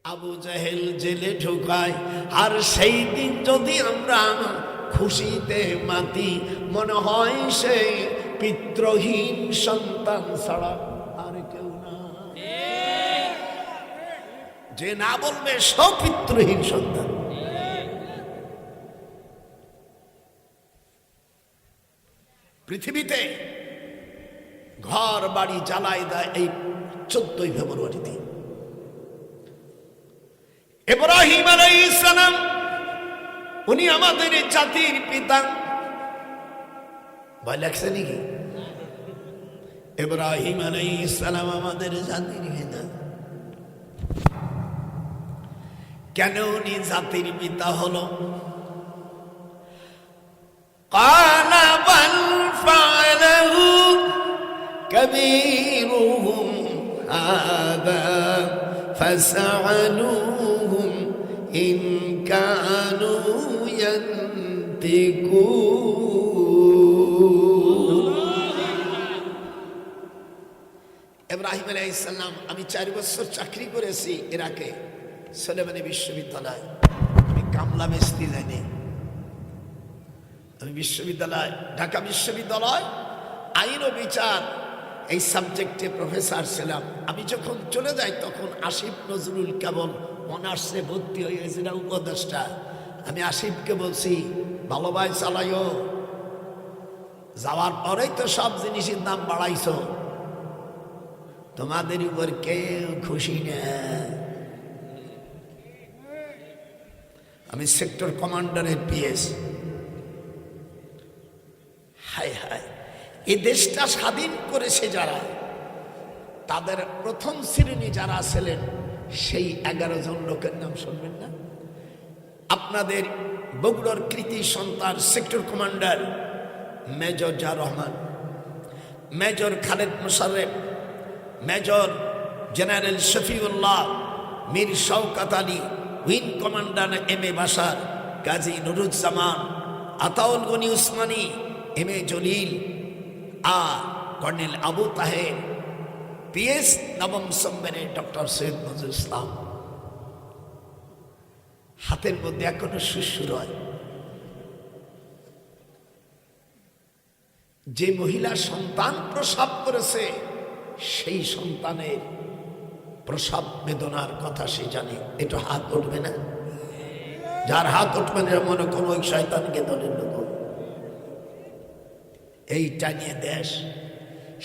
আবু জাহেল জেলে ঢোকায়, আর সেই দিন যদি আমরা খুশিতে মাতি, মনে হয় সেই পিতৃহীন সন্তান ছাড়া আর কেউ না, যে না বলবে সব পিতৃহীন সন্তান। পৃথিবীতে ঘর বাড়ি জ্বালায় দেয় এই 14ই ফেব্রুয়ারিতে। ইব্রাহিম আলাইহিস সালাম উনি আমাদের জাতির পিতা। ভয় লাগছে নাকি? ইব্রাহিম আলাইহিস সালাম আমাদের জাতির পিতা। কেন উনি জাতির পিতা হলো? ক্বালা বাল ফাআলাহু কাবীরুহুম হাযা ফাসআলুহুম ইন কানু ইয়ান্তিকুন। ইব্রাহিম আলাইহিস সালাম, আমি 4 বছর চাকরি করেছি ইরাকে, সুলেমানি বিশ্ববিদ্যালয়। আমি কামলা মিস্ত্রি জানি। আমি বিশ্ববিদ্যালয়, ঢাকা বিশ্ববিদ্যালয় আইন ও বিচার এই সাবজেক্টে প্রফেসর ছিলাম। আমি যখন চলে যাই তখন আসিফ নজরুল কেবল অনার্সে ভর্তি হয়ে গেছিল, উপদেষ্টা। আমি আসিফকে বলছি, ভালোভাবে চালাইও, যাওয়ার পরেই তো সব জিনিসের দাম বাড়াইছ, তোমাদের উপর কেউ খুশি না। আমি সেক্টর কমান্ডারের পিএস। হায় হায়, এই দেশটা স্বাধীন করেছে যারা, তাদের প্রথম শ্রেণী যারা ছিলেন সেই 11 জন লোকের নাম শুনবেন না? আপনাদের বগুড়ার কৃতি সন্তান sector commander major Zia Rahman, major Khaled Mosharraf, major general Shafiullah, Mir Shawkat Ali, wing commander M A Bashar, Gazi Nuruzzaman, Ataul Gani Osmani, M A Jalil, আর কর্নেল আবু তাহের, পিএস নবম সম্মেলনে ডক্টর সৈয়দ নজরুল ইসলাম। হাতের মধ্যে এখনো সুর হয়। যে মহিলা সন্তান প্রসব করেছে সেই সন্তানের প্রসব বেদনার কথা সে জানে। এটা হাত উঠবে না? যার হাত উঠবে না মনে কোন ওই শয়তানকে দলের লোক। এইটা নিয়ে দেশ,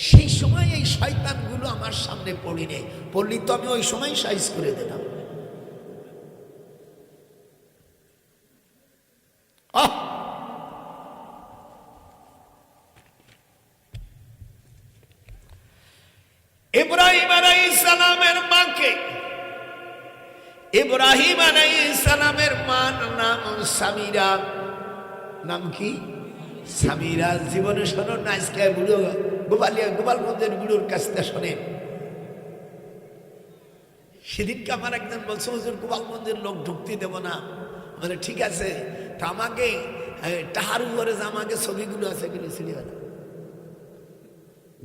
সেই সময় এই শয়তানগুলো আমার সামনে পড়িনি, পড়লি তো আমি ওই সময় সাইজ করে দিলাম। ইব্রাহিম আলাইহিস সালামের মাকে, ইব্রাহিম আলাইহিস সালামের মার নাম সামিরা। নাম কি? সামিরা। জীবনে শোনো না, আজকে বুড়ো গোপালগঞ্জের বুড়োর কাছ থেকে শোনেন। সেদিনকে আমার একজন বলছে, হুজুর গোপালগঞ্জের লোক ঢুকতে দেব না। মানে ঠিক আছে, তা আমাকে টাহার উপরে যে আমাকে ছবিগুলো আছে এগুলো ছিঁড়ে না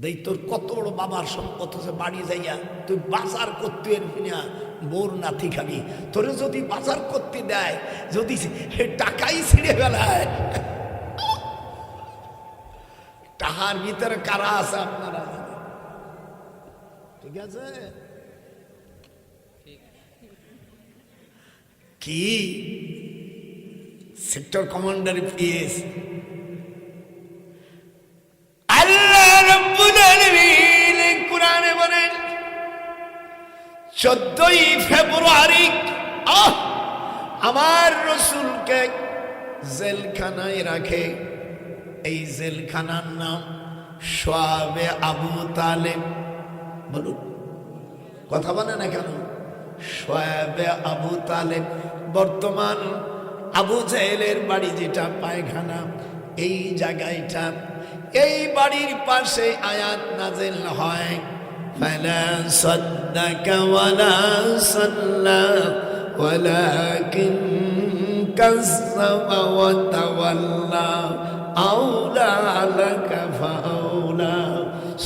দেই। তোর কত বড় বাবার সম্পদ আছে, বাড়ি যাইয়া তুই বাজার করতে না, বোর নাতি খাবি। তোরে যদি বাজার করতে দেয়, যদি টাকাই ছিঁড়ে ফেলায়, তাহার ভিতরে কারা আছে আপনারা জানেন। ঠিক আছে? কি সেক্টর কমান্ডার পিএস। আল্লাহ রাব্বুল আলামিন কুরআনে বলেন 14ই ফেব্রুয়ারি আমার রাসূলকে জেলখানায় রাখে। এই জেলখানার নাম শোয়াবে আবু তালেব। বলুন, কথা বলে না কেন? শোয়াবে আবু তালেব। বর্তমান আবু জাহেলের বাড়ি যেটা পায়খানা, এই জায়গাটা, এই বাড়ির পাশে আয়াত নাযিল হয়, ফালা সাদ্দাকা ওয়ালা সাল্লা ওয়ালাকিন কাযযাবা ওয়া তাওয়াল্লা আউলা লাকা ফাআউলা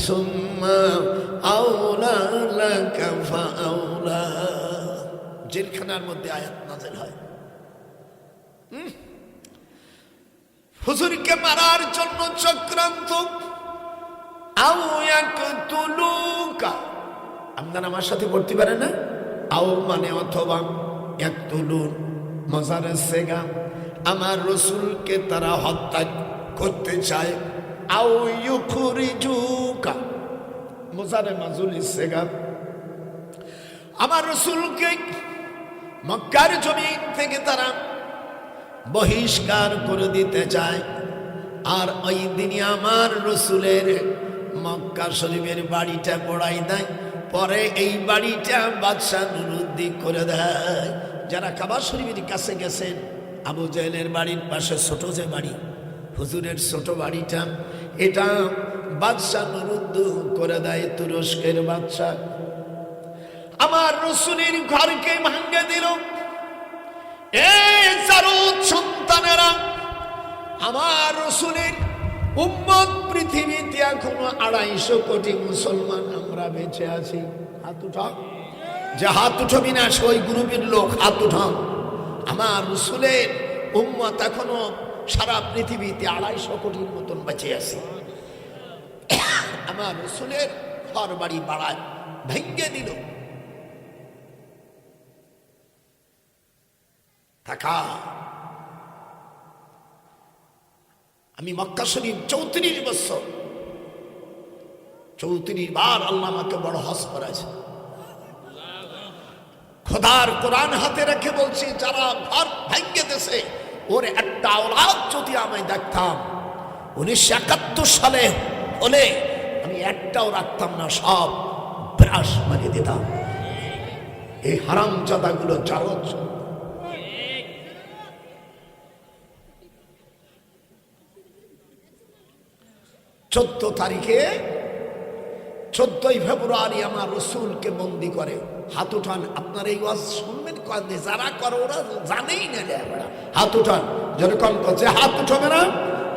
সুম্মা আউলা লাকা ফাআউলা। জেলখানার মধ্যে আয়াত নাযিল হয়। হুজুরকে মারার জন্য চক্রান্ত। আও ইয়াকতুলুকা, আপনারা আমার সাথে পড়তে পারেন না? আও মানে অথবা, ইয়াকতুলুন মজারে সেগা, আমার রসুলকে তারা হত্যা করতে চায়। আও ইউখরিজুকা মজারে মাজুলি সেগা, আমার রসুলকে মক্কার জমিন থেকে তারা বহিষ্কার করে দিতে চায়। আর ওই দিনই আমার রসুলের মক্কা শরীফের বাড়িটা পড়াই দেয়, পরে এই বাড়িটা বাদশাহ নুরুদ্দিন করে দেয়। যারা কাবা শরীফের কাছে গেছেন, আবু জেহেলের বাড়ির পাশে ছোট যে বাড়ি, হুজুরের ছোট বাড়িটা, এটা বাদশাহ নুরুদ্দিন করে দেয়, তুরস্কের বাদশাহ। আমার রসুলের ঘরকে ভাঙ্গে দিল। এই জারুদ সন্তানেরা, আমার রসুলের উম্মত পৃথিবীতে এখনো 250 কোটি মুসলমান আমরা বেঁচে আছি। হাত উঠা, যে হাত উঠবি না ওই গ্রুপের লোক হাত উঠান। আমার রসুলের উম্মত এখনো সারা পৃথিবীতে 250 কোটির মতন বেঁচে আছে। আমার রসুলের ঘর বাড়ি বাড়ায় ভেঙ্গে দিল। থাকা, আমি মক্কা শরীফ 34 বছর, 34 বার আল্লাহ আমাকে বড় হজ করেছে। খোদার কোরআন হাতে রেখে বলছি, যারা ঘর ভেঙ্গে দিয়েছে, ওর একটা আওলাদ যদি আমি দেখতাম 1971 সালে হলে, আমি একটাও রাখতাম না, সব ব্রাশ মারিয়ে দিতাম। এই হারামজাদাগুলো জারজ। 14 তারিখে 14ই ফেব্রুয়ারি আমার রসুলকে বন্দি করে। হাত উঠান, আপনার এই ওয়াজ শুনবেন, যারা করে ওরা জানেই না। হাত উঠান, যেরকম করছে হাত উঠাবে না,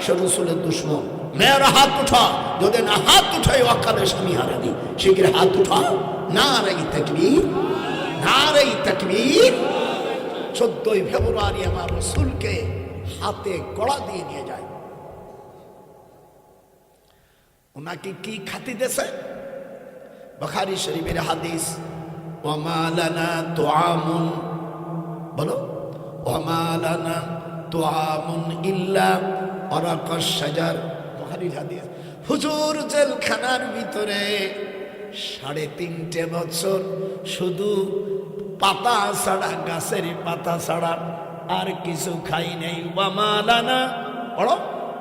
সে রসুলের দুশ্মন। মেয়েরা হাত উঠা, যদি না হাত উঠাই অকালে স্বামী হারাবি। শীঘ্র হাত উঠা, নারাই তাকবীর, নারাই তাকবীর। 14ই ফেব্রুয়ারি আমার রসুলকে হাতে কড়া দিয়ে নিয়ে যায়। ওনাকে কি খাতি দেশে? বুখারী শরীফের হাদিস, ওয়ামা লানা তুআমুন, বলো, ওয়ামা লানা তুআমুন ইল্লা ওয়ারাকাশ শাজার। বুখারীর হাদিস। হুজুর জেলখানার ভিতরে 3.5 বছর শুধু পাতা ছাড়া, গাছের পাতা ছাড়া আর কিছু খাই নেই। ওয়ামা লানা, বলো,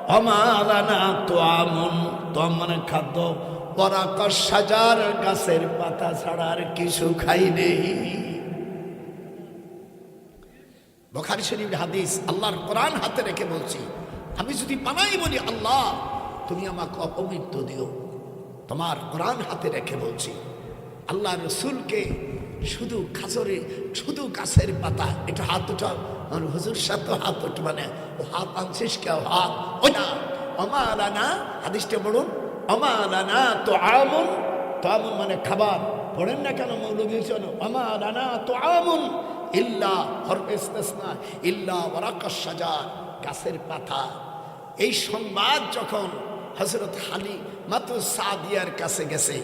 ওয়ামা লানা তুআমুন, তুআম মানে খাদ্য, ওয়ারাকাশ শাজার গাছের পাতা ছাড়া আর কিছু খাই নেই। বুখারী শরীফের হাদিস, আল্লাহর কোরআন হাতে রেখে বলছি, আমি যদি বানাই বলি আল্লাহ তুমি আমাকে অপমৃত্যু দিও, তোমার কোরআন হাতে রেখে বলছি। আল্লাহ রসুলকে শুধু খাজরে, শুধু গাছের পাতা, এটা হাত উঠাও। আর হুজুর সাথে হাত উঠ, মানে ও হাত আনছিস কেউ, হাত ওই না। আমালানা, হাদিসটা পড়ুন, আমালানা তুআমুন, তুআমুন মানে খাবার, পড়েন না কেন মৌলভী জন? আমালানা তুআমুন ইল্লা, হরফে ইস্তিসনা, ইল্লা ওয়ারাকাশ শাজার, গাছের পাতা। এই সংবাদ যখন হযরত হালিমাতু সাদিয়ার কাছে গেছে,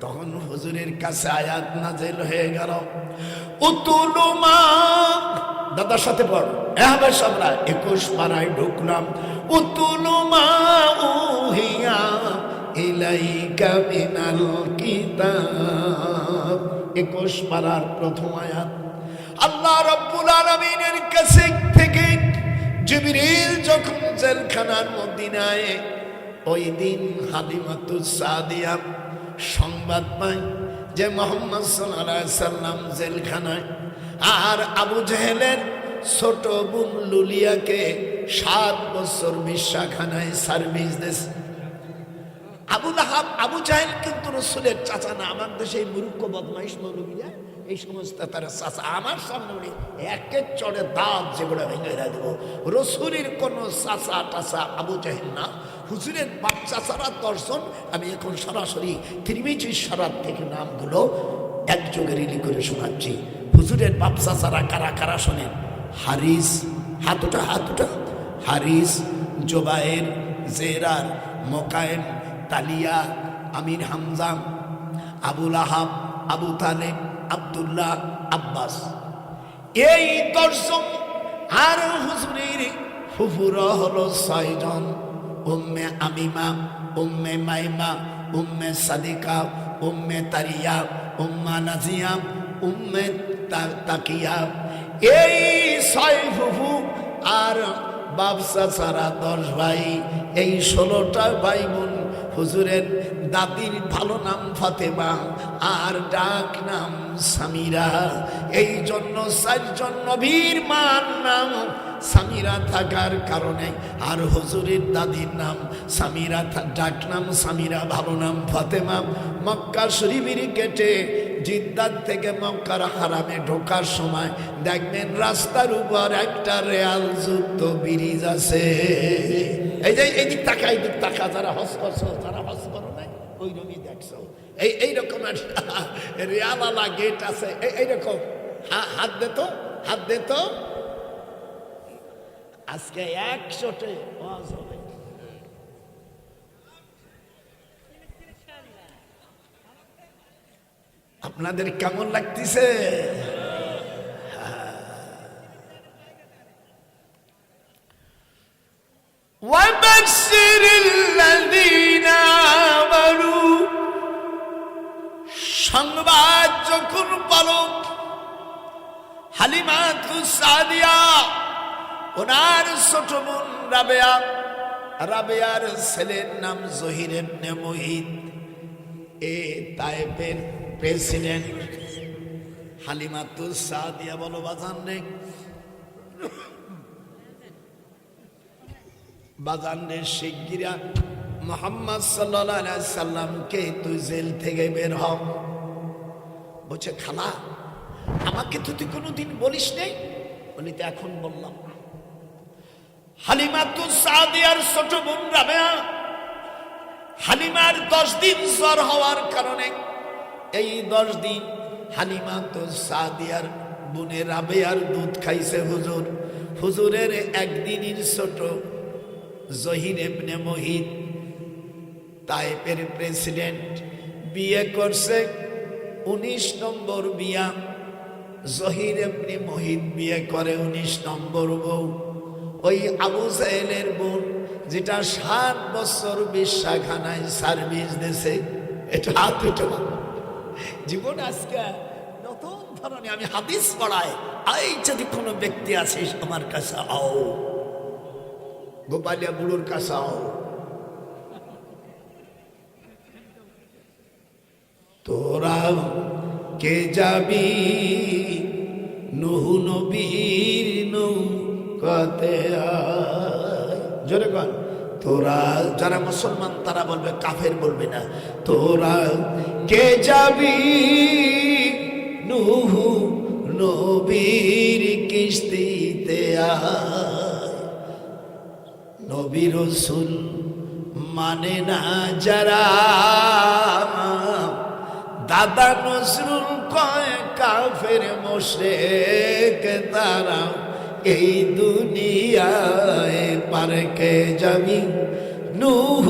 তখন হুজুরের কাছে আয়াত নাযিল হয়ে গেল, উতুলুমা, দাদার সাথে পড়, এভাবে আমরা 21 পারায় ঢুকলাম। উতুলুমা উহিয়া ইলাইকা মিনাল কিতাব, 21 পারার প্রথম আয়াত। আল্লাহ রাব্বুল আলামিনের কাছে থেকে জিবরিল যখন জেলখানার মদিনায় ওই দিন হালিমাতু সাদিয়া সংবাদ পায় যে মুহাম্মদ সাল্লাল্লাহু আলাইহি সাল্লাম জেলখানায়, আর আবু জেহেলের ছোট বোন লুলিয়াকে 7 বছর বিশ্বাখানায় সার্ভিস দিয়েছে। আবু লাহাব, আবু জাহেল কিন্তু রসুলের চাচা না। আমার দেশে এই মূর্খ বদমাইশ মৌলবীরা এই সমস্ত তারা চাচা, আমার সামনে একের চড়ে দাঁত যেগুলো ভেঙে দেবো। রসুলের কোন চাচা টাচা আবু জাহেল না, হুজুরের বাচ্চা ছাড়া 10 জন। আমি এখন সরাসরি ত্রিমিজি শরাত থেকে নামগুলো একযোগে রিলি করে শোনাচ্ছি। হুজুরের বাপসা ছাড়া কারা কারা শোনেন? হারিস, হাতুটা হাতুটা, হারিস, জোবায়ের, জেরার, মোকায়েম, তালিয়া, আমির হামজা, আবুল আহাব, আবু তালেব, আব্দুল্লাহ, আব্বাস, এই 10 জন। আর হুজুরের ফুফুরা হলো 6 জন, উম্মে আমিমা, উম্মে মাইমা, উম্মে সাদিকা, উম্মে তারিয়া, উম্মা নাজিয়া, উম্মে তাকিয়া। এই 6 ফুফু আর বাপসা ছাড়া 10 ভাই, এই 16টা ভাই বোন। হুজুরের দাদির ভালো নাম ফাতেমা আর ডাক নাম সামিরা। এই জন্য 4 জন নবীর মার নাম সামিরা থাকার কারণে, আর হুজুরের দাদির নাম সামিরা, ডাক নাম সামিরা, ভালো নাম ফাতেমা। মক্কা শরীফের গেটে জিদ্দার থেকে মক্কার হারামে ঢোকার সময় দেখবেন রাস্তার উপর একটা রেয়াল যুক্ত ব্রিজ আছে। এই যে এই দিক তাকা, এই দিক তাকা, যারা হজ করছো, যারা হজ করো নাই ওই রকমই দেখছো। এইরকম একটা রেয়ালালা গেট আছে, এইরকম। হাত দে তো, হাত দে তো। আজকে 100টে ওয়াজ হবে। আপনাদের কেমন লাগতেছে? সংবাদ যখন পালক হালিমাতুস সাদিয়া, ওনার ছোট বোন রাবেয়া, রাবেয়ার ছেলের নাম জহির ইবনে মুহিত, এ তায়েফের প্রেসিডেন্ট। হালিমাতুস সাদিয়া বলো বাজান রে, বাজান রে, শিগগিরা মুহাম্মদ সাল্লাল্লাহু আলাইহি সাল্লামকে তুই জেল থেকে বের হ। বলছে খালা আমাকে তো তুই কোনোদিন বলিস নেই। বলি তো এখন বললাম। হালিমাতুস সাদিয়ার ছোট বোন রাবেয়া, হালিমার 10 দিন জ্বর হওয়ার কারণে এই 10 দিন হালিমাতুস সাদিয়ার বোনে রাবেয়ার দুধ খাইছে হুজুর। হুজুরের একদিনের ছোট জহির ইবনে মুহিত, তায়েফের প্রেসিডেন্ট, বিয়ে করছে 19 নম্বর বিয়া। জহির ইবনে মুহিত বিয়ে করে 19 নম্বর বউ, ওই আবু জাহেলের বোন, যেটা 7 বছর বিশ্বাখানায় সার্ভিস দিয়েছে। এটা হাত উঠে জীবন। আজকে নতুন ধরনের আমি হাদিস পড়াই, এই যদি কোনো ব্যক্তি আছিস আমার কাছে আও, গোপালিয়া বুড়োর কাছে আও, তোরা কে যাবি নূহ নবীর নৌকাতে আয়। জোরে কর। তোরা যারা মুসলমান তারা বলবে, কাফের বলবে না। তোরা কে যাবি নূহ নবীর কিস্তিতে আয়। নবী রাসূল মানে না যারা, দাদা নজরুল কয় কাফের মুশরিক তারা। এই দুনিয়ায় পারকে যাবি নূহ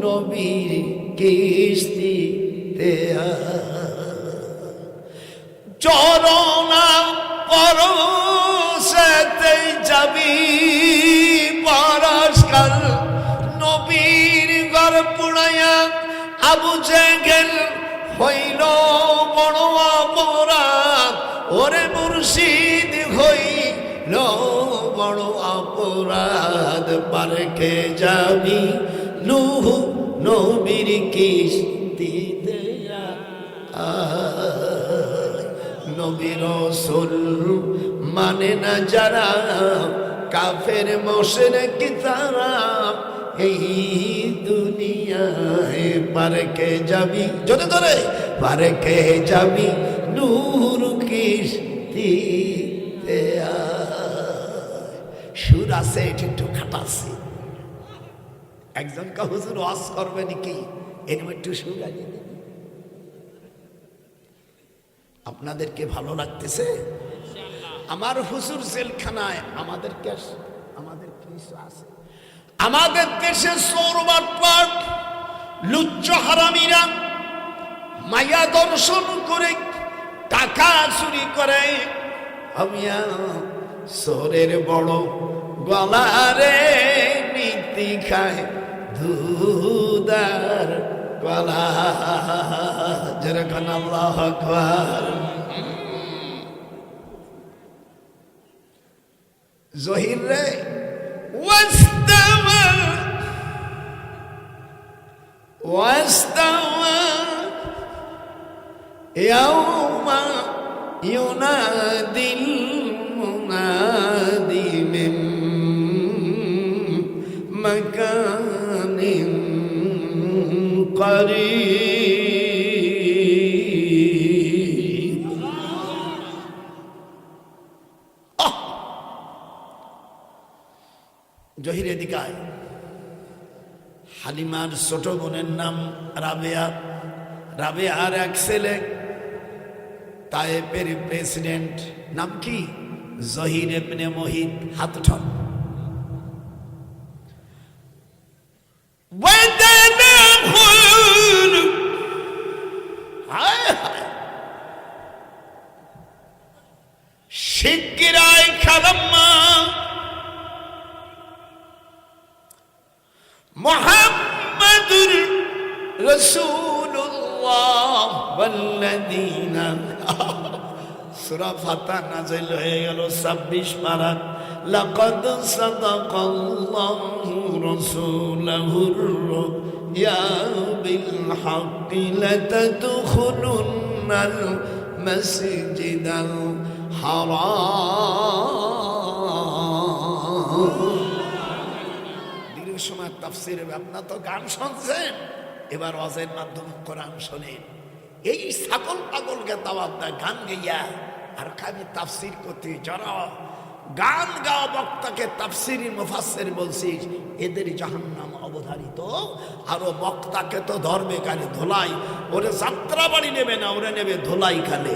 নবীর কিস্তিতে চরণা পরশতে যাবি পরশকাল। নবীর ঘর পুড়াইয়া আবু জেহেল হইল বড় অপরাধ। ওরে মুর্শিদ হইল বড় অপরাধ। পারকে যাবি নূহ নবীর কিস্তিতে আয়। নবী রাসূল মানে না যারা, কাফের মুশরিক তারা। এই দুনিয়ায় পারকে যাবি, জোরে জোরে, পারকে যাবি নূর কিস্তিতে আয়। সুর আছে, একটু খাটাছে। একজন কা হুজুর ওয়াজ করবে নাকি, এরকম একটু সুর আনিয়ে দেবে। আপনাদেরকে ভালো লাগতেছে? আমার হুজুর জেলখানায় আমাদের কিছু আছে। আমাদের দেশে সৌরবাটপাট লুচ্চ হারামিরা মায়া দর্শন করে টাকা চুরি করে, আমিয়া সোরের বড় গলারে নীতি খায় দুদার গলা। যেরকম আল্লাহু আকবার। জহির রে ওয়াস্তাওয়া ইয়াউমা ইউনাদিল মুনাদি মিন মাকানিন করিব। জহির এদিকায়। হালিমার ছোট বোনের নাম রাবেয়া। রাবেয়ার এক ছেলে তায়েফের প্রেসিডেন্ট, নাম কি? জহির ইবনে মুহিত। হাত উঠান। শিগগিরাই খালাম্মা মুহাম্মাদুর রাসূলুল্লাহ ওয়াল্লাযীনা। সূরা ফাতিহা নাযিল হয়ে গেল 26 পারা। লাকাদ সাদাকাল্লাহু রাসূলাহুর রুয়া বিল হাক্কি লাতাদখুলুন্নাল মাসজিদাল হারাম। দীর্ঘ সময় তাফসীরে আপনারা তো গান শুনছেন, এবার ওয়াজের মাধ্যমে কোরআন শোনেন। এই ছাগল পাগলকে দাওয়াত দেয় গান গাইয়া, আর আমি তাফসীর করতে যারা গান গাওয়া বক্তাকে তাফসীরি মুফাসসির বলছিস, এদের জাহান্নাম অবধারিত। আর ও বক্তাকে তো ধরবে কালে ধোলাই, ওরে যাত্রা বাড়ি নেবে না, ওরে নেবে ধোলাই কালে।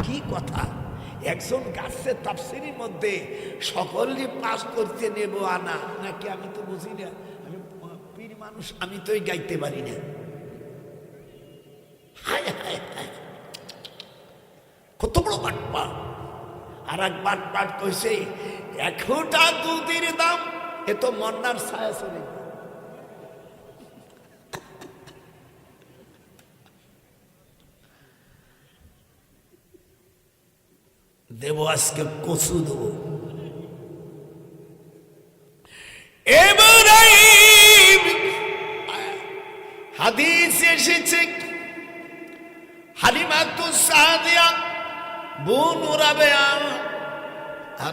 কি কথা! একজন গাছে তাফসীরের মধ্যে সকলই পাস করতে নেব আনা নাকি? আমি তো বুঝি না, আমি পীর মানুষ, আমি তো গাইতে পারি না। হায় হায় হায়, কত বড় বাটপাট! আর এক বাটপাট কইছে 1 ফুটা দুধের দাম, এ তো মন্নার ছায়া চলে। দেব আজকে কচু দেব। এবারে হাদিস এসেছে, হালিমাতুস সাদিয়া বোন রাবেয়া,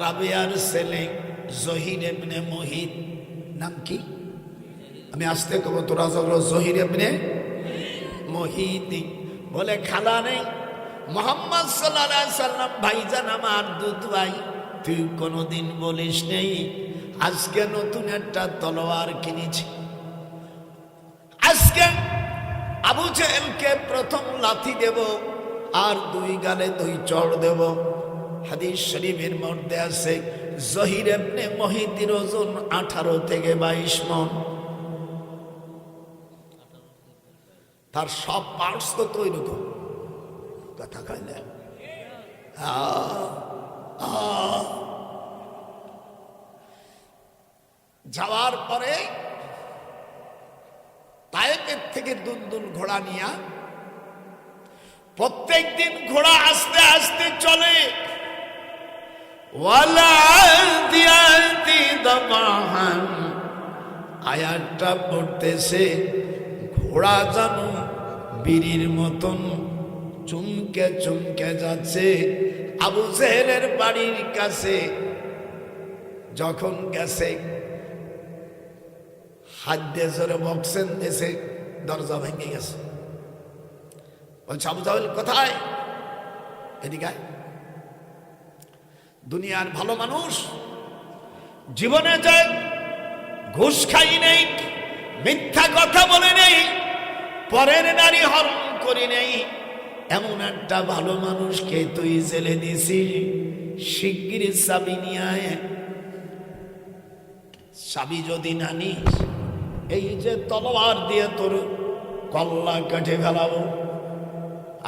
রাবেয়ার ছেলে জহির ইবনে মুহিত। নাম কি? আমি আসতে কব, তোরা যখন জহির ইবনে মুহিত বলে, খালা নেই মুহাম্মদ সাল্লাল্লাহু আলাইহি সাল্লাম ভাইজান আমার দুধ ভাই, তুই কোনদিন বলিস নেই আজকে নতুন একটা তলোয়ার কিনেছি, আজকে আবু জেহেলকে প্রথম লাথি দেব আর 2 গালে 2 চড় দেব। হাদিস শরীফের মধ্যে আছে জহির ইবনে মুহিতের ওজন 18 থেকে 22 মণ। তার সব পার্টস তো ওইরকম। কথা কইলে যাওয়ার পরে তায়েফের থেকে দুলদুল ঘোড়া নিয়া প্রত্যেক দিন ঘোড়া আস্তে আস্তে চলে। আয়াতটা পড়তেছে, ঘোড়া যেন বীরের মতন চুমকে চুমকে যাচ্ছে। আবু জেহেলের বাড়ির কাছে যখন গেছে, হাত দিয়ে জোরে বক্সেন দিয়েছে, দরজা ভেঙে গেছে। বলছে, আবু জেহেল কোথায়? এদিকে দুনিয়ার ভালো মানুষ, জীবনে যায় ঘুষ খাই নেই, মিথ্যা কথা বলে নেই, পরের নারী হরণ করি নাই, এমন একটা ভালো মানুষকে তুই জেলে দিছিস, শিগগির চাবি নিয়ে আয়। চাবি যদি না নিস, এই যে তলোয়ার দিয়ে তোর কল্লা কেটে ফেলাবো,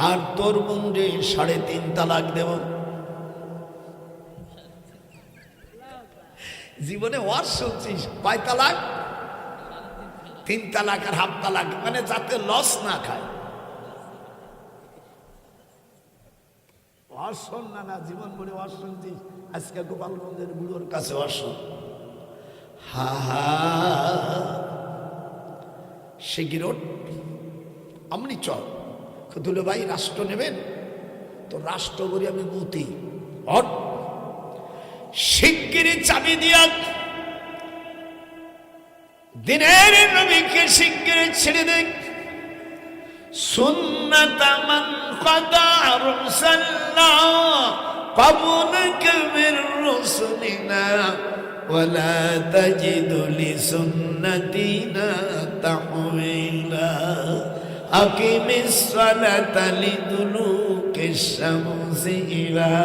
আর তোর মুন্ডে 3.5 তালাক দেব। জীবনে ওয়াজ শুনছিস কয় তালাক? 3 তালাক আর হাফ তালাক, মানে যাতে লস না খায়। ওয়াজ শোন না, না জীবন বলে ওয়াজ শুনছিস, আজকে গোপালগঞ্জের বুড়োর কাছে ওয়াজ শোন। হা হা শিগগির আমনি চল। দুলে ভাই রাষ্ট্র নেবেন তো রাষ্ট্র করি আমি মতি। শিগগির চাবি দিয়া দিনের নবীকে শিগগির ছেড়ে দেন। সুন্নাত মান কাদা রুসাল্লা ক্বাবলাকা মির রুসুলিনা ওয়ালা তাজিদু লিসুন্নাতিনা তাহওয়িলা। আকিমিস সালাতা লিদুলুকিশ শামসি ইলা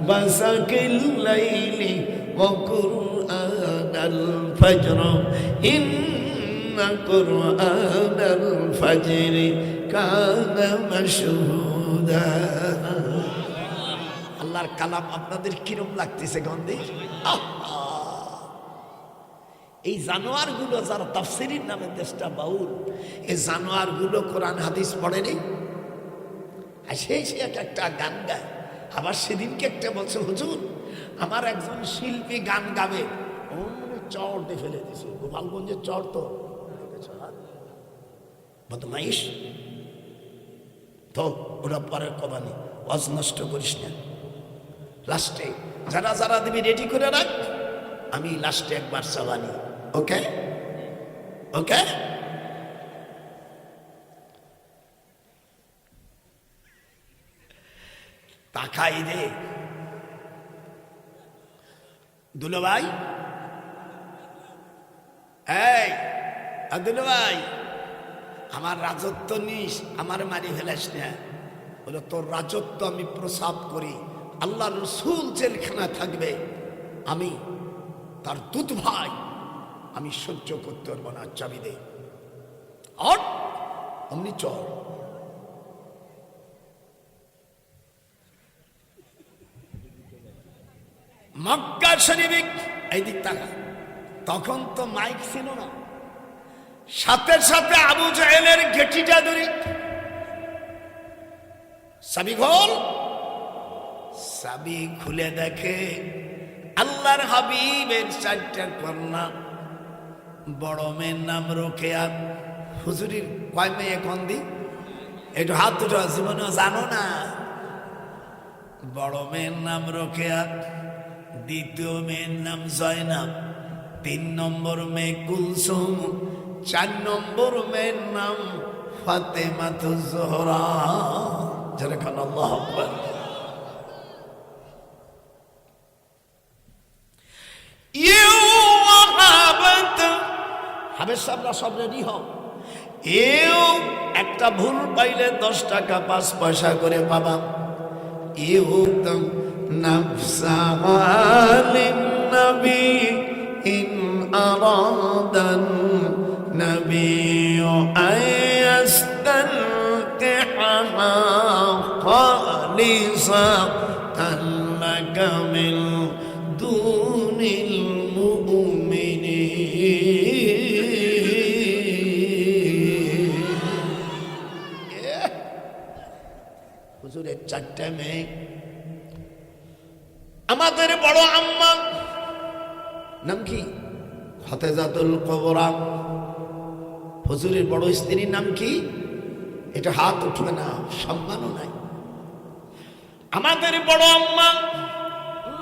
গাসাকিল লাইলি ওয়া কুরআনাল ফাজর ইন্না কুরআনাল ফাজরি কানা মাশহুদা। আল্লাহর কালাম আপনাদের কিরম লাগতেছে গন্ধে? এই জানোয়ার গুলো যারা তাফসীরের নামে দেশটা বাউল, এই জানোয়ার গুলো কোরআন হাদিস পড়েনি, আর সেই একটা গান গায়। আবার সেদিনকে একটা বলছে, হুজুর আমার একজন শিল্পী গান গাবে, চরটে ফেলে দিছে। গোপালগঞ্জের চর তো বদমাইশ তো, ওরা পরের কবানি, ওয়াজ নষ্ট করিস না। লাস্টে যারা যারা দিবি রেডি করে রাখ, আমি লাস্টে একবার চাবানি। ওকে ওকে? তাকাই রে দুলো ভাই, এই দুলো ভাই, আমার রাজত্ব নিস, আমার মারি ফেলাস না। বলে তোর রাজত্ব আমি প্রসাব করি, আল্লাহ রসুল জেলখানা থাকবে, আমি তার দুধ ভাই, আমি সহ্য করতে পারবো না। চাবি দে। আর অমনি চল। মক্কা শরীফ, এই দিক তাকা। তখন তো মাইক ছিল না, সাথে সাথে আবু জাহেলের গেটিটা ধরি, চাবি খোল। চাবি খুলে দেখে আল্লাহর হাবিবের 4টা কন্যা। বড় মেয়ের নাম রোকেয়া। হুজুরির কয় মেয়ে কন্দি? একটু হাত দুটো জীবনে জানো না? বড় মেয়ের নাম রোকেয়া, দ্বিতীয় মেয়ের নাম জয়নাব, 3 নম্বর মেয়ে কুলসুম, 4 নম্বর মেয়ের নাম ফাতেমাতুজ জোহরা। যেরকম আল্লাহু আকবার। হাবের সাহেবরা সব রেডি হও। এও একটা ভুল পাইলে 10 টাকা 5 পয়সা করে পাবা। এও নাফসা আলিন নবী ইন আরাদান নবী আয়াস্তানকিহা খালিসা লাকা মিন দুনিল হুজুরের 4টা মেয়ে। আমাদের বড় আম্মা নাম কি? ফাতেজাতুল কুবরা। হুজুরের বড় স্ত্রীর নাম কি? এটা হাত উঠবে না, সম্মানও নাই। আমাদের বড় আম্মা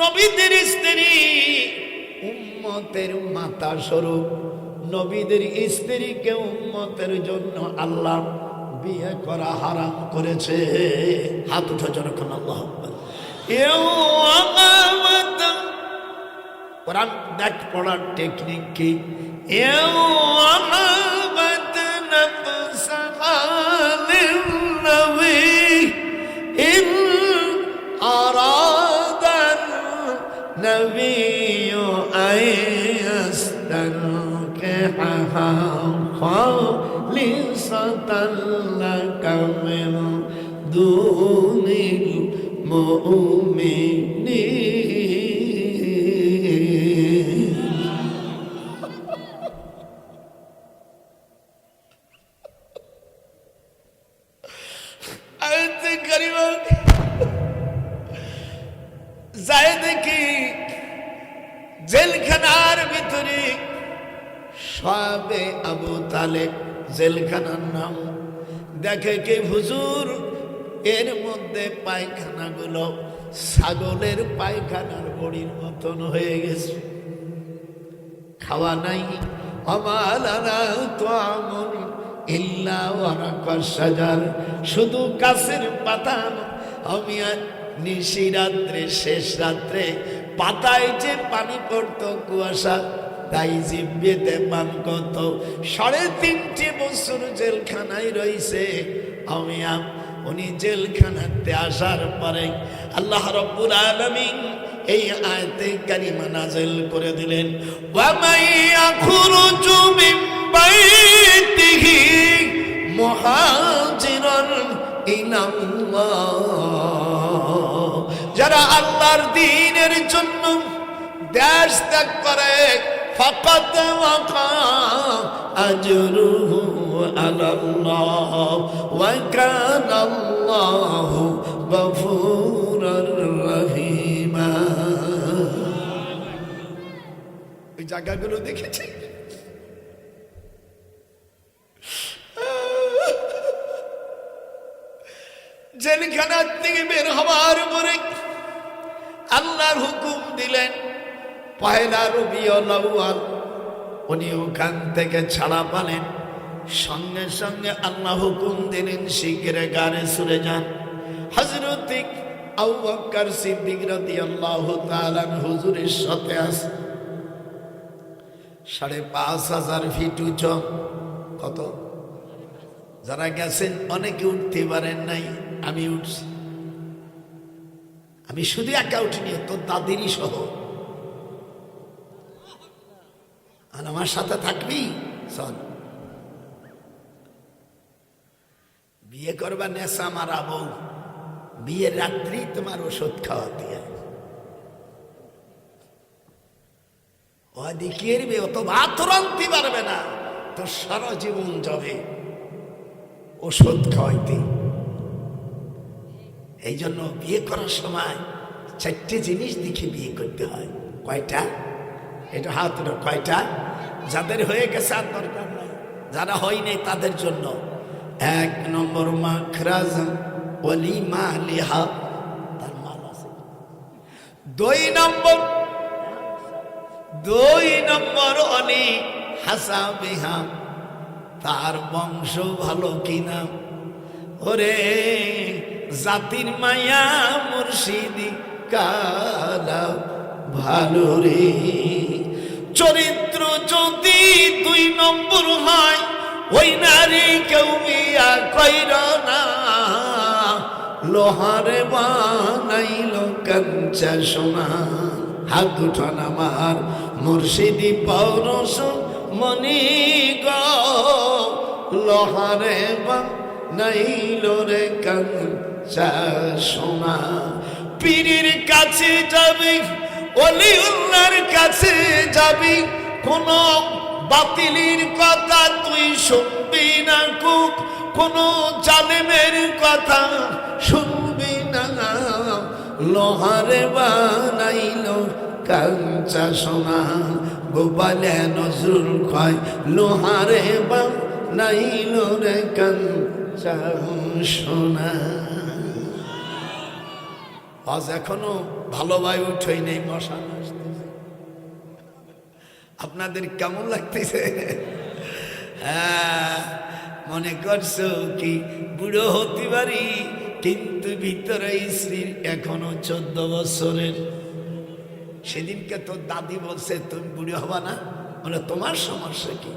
নবীদের স্ত্রী, উম্মতের মাতা স্বরূপ। নবীদের স্ত্রীকে উম্মতের জন্য আল্লাহ বিয়ে করা হারাম করেছে। হাত উঠে যখন আল্লাহ কোরআন দেখ পড়ার টেকনিক কি? النبي أن يستنكحها خالصة لك من دون المؤمنين আয়াতে কারিমা যায় দেখি জেলখানার ভিতরে সবে আবু তালেব জেলখানার নাম দেখে কে হুজুর এর মধ্যে পায়খানাগুলো ছাগলের পায়খানার বড়ির মতন হয়ে গেছে, খাওয়া নাই। আমালানা তাআমুন ইল্লা ওয়ারাকাশ শাজার, শুধু গাছের পাতা। আমি নিশি রাত্রে শেষ রাত্রে পাতায় যে পানি পড়তো কুয়াশা, তাই জিব্বেতে পান কত। 3.5 বছর জেলখানায় রইছে আমি। উনি জেলখানাতে আসার পরে আল্লাহ রাব্বুল আলামিন এই আয়াতে কারিমা নাযিল করে দিলেন, ওয়া মাইয়া খুরুজু মিন বাইতিহি মুহাজিরান ইলাল্লাহ, যারা আল্লাহর দ্বীনের জন্য দেশ ত্যাগ করে ফাকাদ ওয়াকা আজরুহু আলাল্লাহ ওয়া কানাল্লাহু গফুরুর রহিমা। ওই জায়গাগুলো দেখেছি, জেলখানার থেকে বের হওয়ার পরে আল্লাহর হুকুম দিলেন পয়লা রবিউল আউয়াল, উনি ওখান থেকে ছাড়া পালেন। সঙ্গে সঙ্গে আল্লাহ হুকুম দিলেন শিগগিরে গারে সুরে যান। হযরত আবু বকর সিদ্দিক রাদিয়াল্লাহু তাআলা হুজুরের সাথে আছে 5,500 ফিট উঁচু। কত? যারা গেছেন অনেকে উঠতে পারেন নাই, আমি উঠছি। আমি শুধু একা উঠিনি, তোর দাদিরই সহ। আর আমার সাথে থাকবি, চল। বিয়ে করবা নেশা মারাবো, বিয়ের রাত্রি তোমার ওষুধ খাওয়াতে দেখিয়ে অত ভাত রাঁধতে পারবে না, তোর সারা জীবন যাবে ওষুধ খাওয়াইতে। এই জন্য বিয়ে করার সময় 4টে জিনিস দেখে বিয়ে করতে হয়। কয়টা? এটা হাত উঠো, কয়টা? যাদের হয়ে গেছে আর দরকার নাই, যারা হয়নি তাদের জন্য 1 নম্বর মাখরাজ ওয়ালিমা লিহা, তার মাল আছে। 2 নম্বর অলি হাসাবিহা, তার বংশ ভালো কিনা। ওরে জাতির মায়া মুর্শিদি কালা ভালো রে। চরিত্র যদি 2 নম্বর হয়, ওই নারী কেউ বিয়া কইর না। লোহারে বানাইল কাঞ্চা সোনা, হাত উঠান আমার মুর্শিদি পৌরস মনি গো। লোহারে বানাইল রে কাঞ্চা সোনা। পীরের কাছে যাবি, ওলিউল্লাহর কাছে যাবি, কোন বাতিলের কথা তুই শুনবি না, কোন জালেমের কথা শুনবি না। লোহারে বানাইল কাঞ্চা সোনা, গোপালে নজরুল কয় লোহারে বানাইল রে কাঞ্চা সোনা। আজ এখনো ভালো ভাই উঠই নেই, মশা আসতেছে। আপনাদের কেমন লাগতেছে? হ্যাঁ, মনে করছো কি বুড়ো হতে পারি, কিন্তু ভিতরে স্ত্রীর এখনো 14 বছরের। সেদিনকে তোর দাদি বলছে তুমি বুড়ো হবা না, বলে তোমার সমস্যা কি?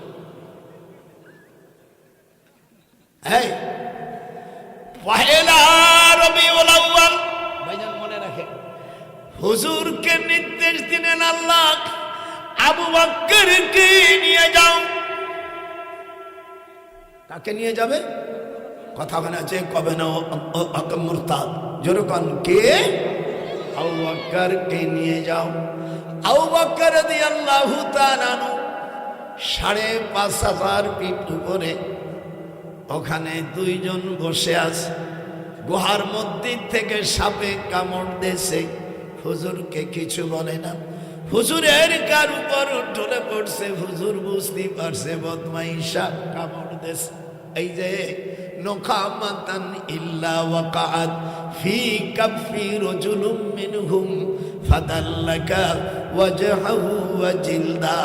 এই পহেলা রবিউল আউয়াল, ভাইজান মনে রাখে, হুজুরকে নির্দেশ দিলেন আল্লাহ, আবু বকরকে নিয়ে যাও। কাকে নিয়ে যাবে? কথা বলা আছে কবে না মুরতাদ, যেরকম কে? আবু বকরকে নিয়ে যাও। আবু বকর রাদিয়াল্লাহু তাআলা ৫,৫০০ ফিট উপরে ওখানে দুইজন বসে আছে। গুহার মধ্যে থেকে সাপে কামড় দিয়েছে, হুজুরকে কিছু বলে না। হুজুরের কার উপর ঢলে পড়ছে, হুজুর বুঝতে পারছে বদমাইশ সাপ কামড় দিয়েছে। এই যে নখামাতান ইল্লা ওয়াকাআত ফি কাফি রাজুলুম মিনহুম ফাদাল্লাকা ওয়াজহাহু ওয়া জিলদা।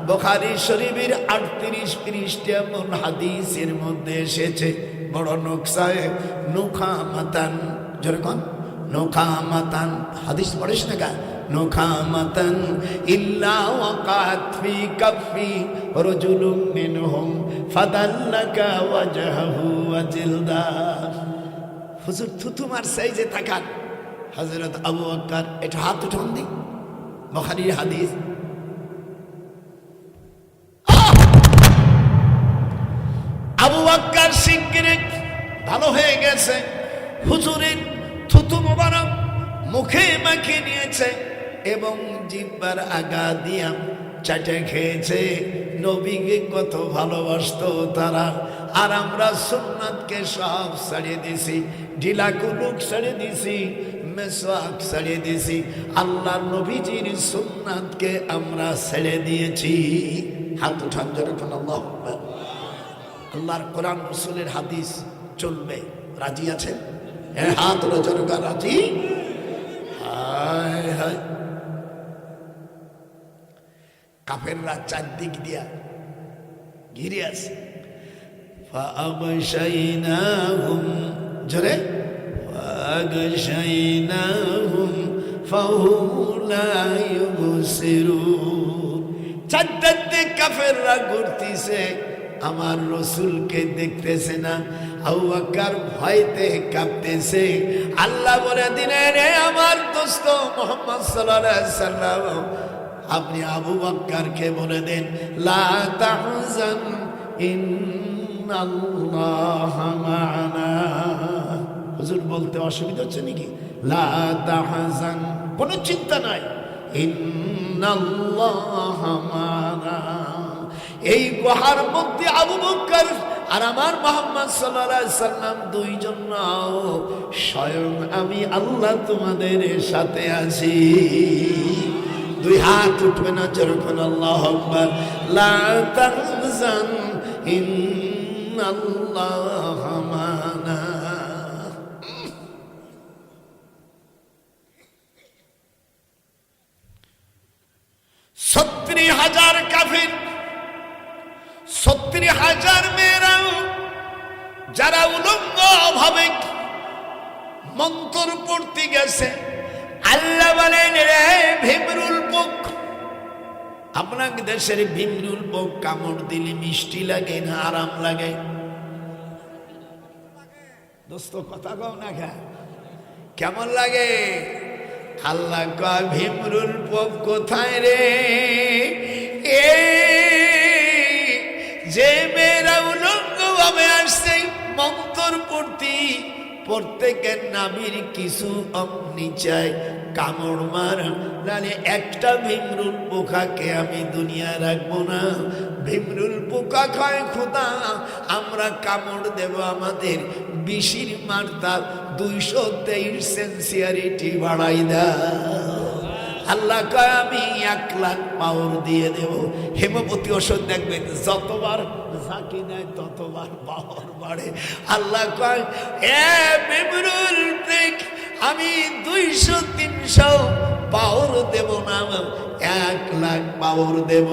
বুখারী শরীফের ৩৮ পৃষ্ঠা হাদিসের মধ্যে এসেছে, বড় নকশায় নখামাতান, যেরকম নখামাতান, হাদিস পড়িস না গা, নখামাতান ইল্লা ওয়াকাত ফি কাফি রাজুলুম মিনহুম ফাদাল্লাকা ওয়াজহাহু ওয়া জিলদা। হুজুর থুতু মারছে, এই যে তাকান। হযরত আবু বকর এটা হাত উঠান দি, বুখারীর হাদিস। আবু বকর শিগগিরই ভালো হয়ে গেছে, হুজুরের থুতু মোবারক মুখে মাখিয়ে নিয়েছে এবং জিহ্বার আগা দিয়া চাটে খেয়েছে। নবীকে কত ভালোবাসতো তারা, আর আমরা সুন্নাতকে সব ছাড়িয়ে দিছি, ঢিলা কুলুক ছাড়িয়ে দিছি, মেসওয়াক ছাড়িয়ে দিছি, আল্লাহর নবীজির সুন্নাতকে আমরা ছেড়ে দিয়েছি। হাত উঠান যখন আল্লাহু আকবার। আল্লাহর কোরআন রাসূলের হাদিস চলবে, রাজি আছেন? হাত রোজগার রাজি? হায় হায়, কাফেররা চারদিক দিয়া ঘিরে আছে। ফাআগশাইনাহুম, জোরে, ফাআগশাইনাহুম ফাহুম লা ইউবসিরুন। চারদিক কাফেররা ঘুরতেছে, আমার রসুলকে দেখতেছে না। আবু বকর ভয়তে কাঁপতেছে। আল্লাহ বলে দিলেন, রে আমার দোস্ত মুহাম্মদ সাল্লাল্লাহু আলাইহি সাল্লাম, আপনি আবু বকরকে বলে দেন, লা তাহজান ইন্নাল্লাহা মা'ানা। হুজুর বলতে অসুবিধা হচ্ছে নাকি? লা তাহজান, কোনো চিন্তা নাই, ইন্নাল্লাহা মা'ানা। এই গুহার মধ্যে আবু বকর আর আমার মুহাম্মদ সাল্লাল্লাহু আলাইহি সাল্লাম দুইজন নাও, স্বয়ং আমি আল্লাহ তোমাদের সাথে আছি। দুই হাত উঠবে না যখন আল্লাহু আকবার। লা তাহজান ইন্নাল্লাহা মা'ানা। সত্তর হাজার কাফির, ৭০,০০০ মেয়েরা যারা উলঙ্গ ভাবে মন্ত্র পড়তে গেছে। আল্লাহ বলেন, রে ভিমরুল পোক, আপনার দেশের ভিমরুল পোক কামড় দিলে মিষ্টি লাগে না আরাম লাগে? দোস্ত কথা কও না, কেমন লাগে? আল্লাহ কয়, ভিমরুল পোক কোথায় রে? যে মেয়েরা উলঙ্গ ভাবে আসছে মন্ত্র পড়তে, প্রত্যেকের নাভির কিছু অগ্নি চাই কামড় মার, নালে একটা ভিমরুল পোকাকে আমি দুনিয়া রাখবো না। ভিমরুল পোকা খায় খোদা, আমরা কামড় দেব আমাদের বিশির মাত্রা ২২৩ সেন্সিয়ারিটি বাড়াই দাও। আল্লাহ কয়, আমি ১,০০,০০০ পাওয়ার দিয়ে দেব। হেমপতি ওষুধ দেখবেন, যতবার ঝাঁকি দেয় ততবার পাওয়ার বাড়ে। আল্লাহ কয়, এ ভিমরুল পোক, আমি ২০০-৩০০ পাওয়ার দেব না, ১,০০,০০০ পাওয়ার দেব।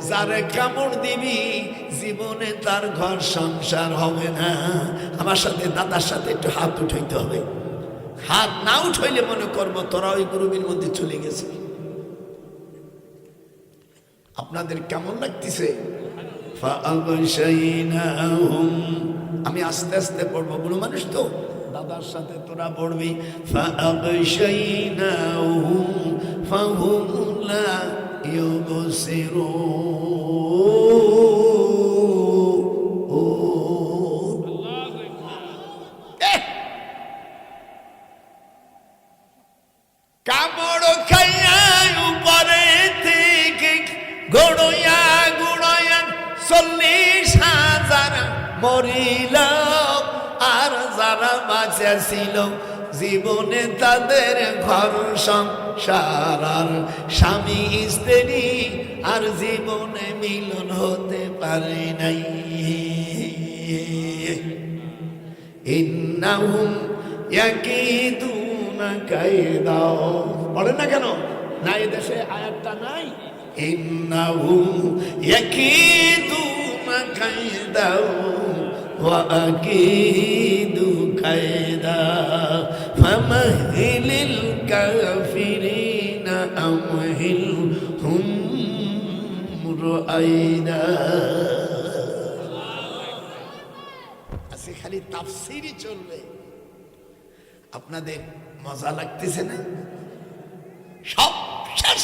যারে কামড় দিবি জীবনে তার ঘর সংসার হবে না। আমার সাথে দাদার সাথে একটু হাত উঠাইতে হবে। হাত না উঠাইলে মনে করবো তোরা ওই গ্রুপের মধ্যে চলে গেছে। আপনাদের কেমন লাগতেছে? আমি আস্তে আস্তে পড়বো, বুড়ো মানুষ তো দাদার সাথে তোরা পড়বি ফাআগশাইনাহু ফাহুম লা ইউবসিরুন। কামড় খাইয়া উপরে থেকে গড়ইয়া গুড়ইয়া 40,000 মরিল, আর যারা বাঁচা ছিল জীবনে তাদের ঘর সংসার আর স্বামী স্ত্রী আর জীবনে মিলন হতে পারে নাই। ইন্নাহুম ইয়াকিদুনা কায়দা। পড়েন না কেন? না এই দেশে আয়াতটা নাই? ইন্নাহুম ইয়াকিদুনা কায়দা ওয়া আকিদু কায়দা ফামাহিলিল কাফিরিনা আমহিলহুম রুআইদা। আজকে খালি তাফসীরই চলবে। আপনাদের মজা লাগতেছে না? সব শেষ।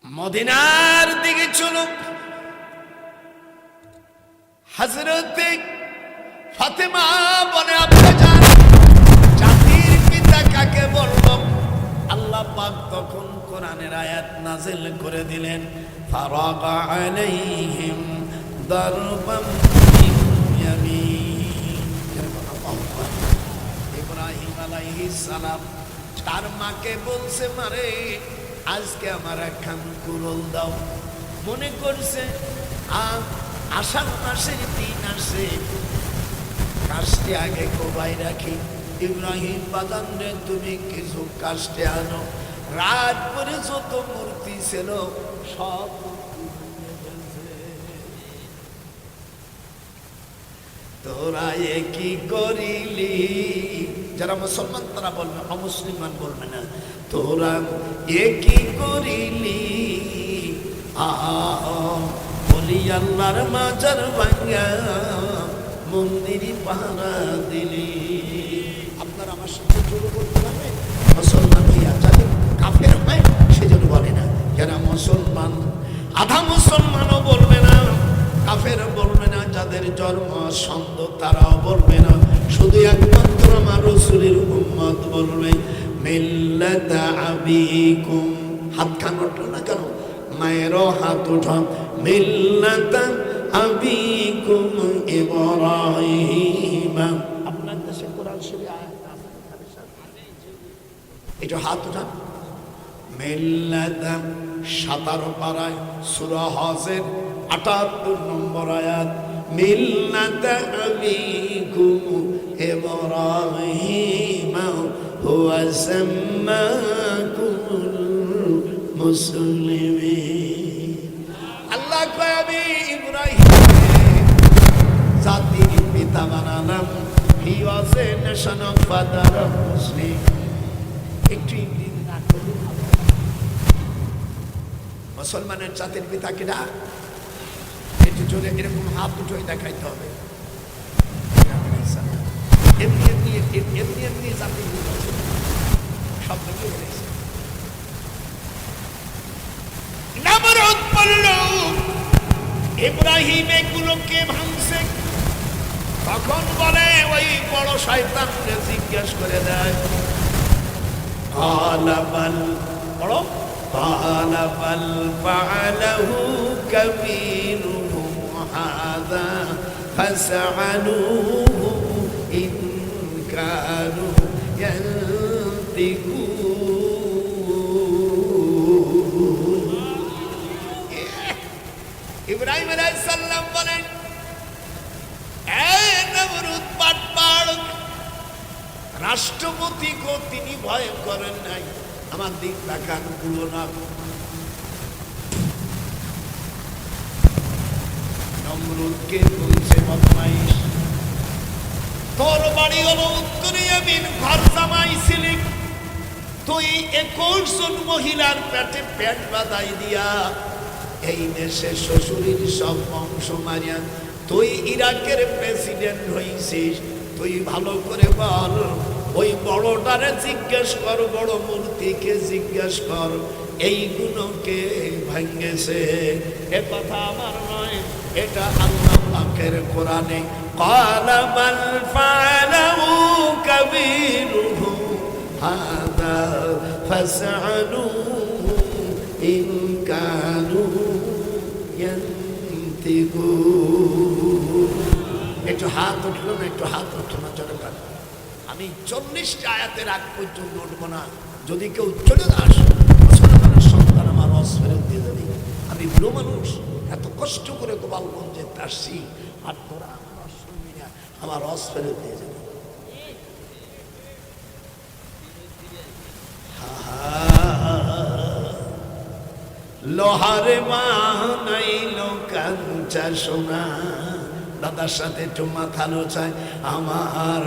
মদিনার দিকে চলুক। হযরতে ফাতেমা বলে, আব্বাজান জাতির পিতা কাকে বলবো? আল্লাহ পাক তখন কোরআনের আয়াত নাযিল করে দিলেন, ফারাগা আলাইহিম দারবাম মিন ইয়ামিন। ইব্রাহিম আলাইহিস সালাম তার মাকে বলছে, মারে আজকে আমার একখান কুরল দাও। মনে করছে আষাঢ় মাসের 3 আসে, কাশটি আগে কোবাই রাখি। ইব্রাহিম বাদান রে, তুমি কিছু কাশটি আনো। রাত করে যত মূর্তি ছিল সব তোরা এ কি করিলি? যারা মুসলমান তারা বলবে, অমুসলিমান বলবে না। তোরা এ কি করিলি? বলি আল্লাহর মাজার ভাঙ্গা মন্দির পাহারা দিলি। আপনার আমার সাথে জোরে বলতে পারবে? মুসলমান হইয়া যাতে কাফের হয় সেজন্য বলে না। যারা মুসলমান, আধা মুসলমানও বলবে না, কাফের বলবে না, যাদের জন্ম সন্দ তারাও বলবে না, শুধু একমাত্র আমার রাসূলের উম্মত বলবে মিল্লাতা আবিকুম। হাত খান উঠলো না কেন? মায়েরও হাত উঠান। মিল্লাতা আবিকুম ইব্রাহিম। আপনার দেশে কোরআন শরীফ আয়াত আছে, এটা হাত উঠান। মিল্লাতা 17 পারায় সূরা হজের 78 নম্বর আয়াত, মিল্লাতা আবিকুম ইব্রাহিম হুয়া সাম্মাকুমুল মুসলিমিন। আল্লাহ কয়, আমি ইব্রাহিম জাতির পিতা বানালাম। He was a nation of father of Muslim. একটু ইংরেজি না করলে ভালো। মুসলমানের জাতির পিতা কিনা? একটু জোরে এরকম হাত দুটোই দেখাইতে হবে। এমনি এমনি এমনি এমনি জাতির পিতা শব্দ কি বলেছে? নমরুদ বলল, ইব্রাহিম এগুলোকে ভাঙছে। তখন বলে, ওই বড় শয়তানকে জিজ্ঞেস করে দেয়, আলাবাল বড় আলাবাল ফাআলাহু কাবীরুহুম হাযা ফাসআলুহু ইন কানু ইয়ানতিকুন। ইব্রাহিম আলাইহিস সালাম বলেন, এই নমরুদ পাটপাড়, রাষ্ট্রপতিকে তিনি ভয় করেন নাই, আমার দিক তাকান গুলো না। নমরুদকে বলছে, বদমাইশ, তোর বাড়ি হলো উত্তরে ইয়ামিন, ঘর জামাই ছিলি, তুই 21 জন মহিলার পেটে পেট বাঁধাই দিয়া এই দেশে শ্বশুরের সব বংশ মারিয়া তুই ইরাকের প্রেসিডেন্ট হইছিস। তুই ভালো করে বল, ওই বড়টারে জিজ্ঞেস কর, বড় মূর্তিকে জিজ্ঞেস কর এইগুলোকে ভাঙ্গেছে। এ কথা আমার নয়, এটা আল্লাহ পাকের কোরআনে। ক্বালা মান ফাআলাহু কাবীরুহু হাযা ফাসআলুহু ইন কানু ইয়ানতিকুন। একটু হাত উঠলো না, একটু হাত উঠলো না, চলে কান। আমি 40টা আয়াতের আগ পর্যন্ত উঠবো না। যদি কেউ চলে যাস মুসলমানের সন্তান আমার রস ফেরত দিয়ে দেবে। আমি বুড়ো মানুষ, এত কষ্ট করে গোপালগঞ্জে আসছি, আর তোরা আমার শুনবি না, আমার রস ফেরত দিয়ে যাবে। লোহারে বানাইলো কাঞ্চা সোনা। দাদার সাথে একটু মাথা নোচায়। আমার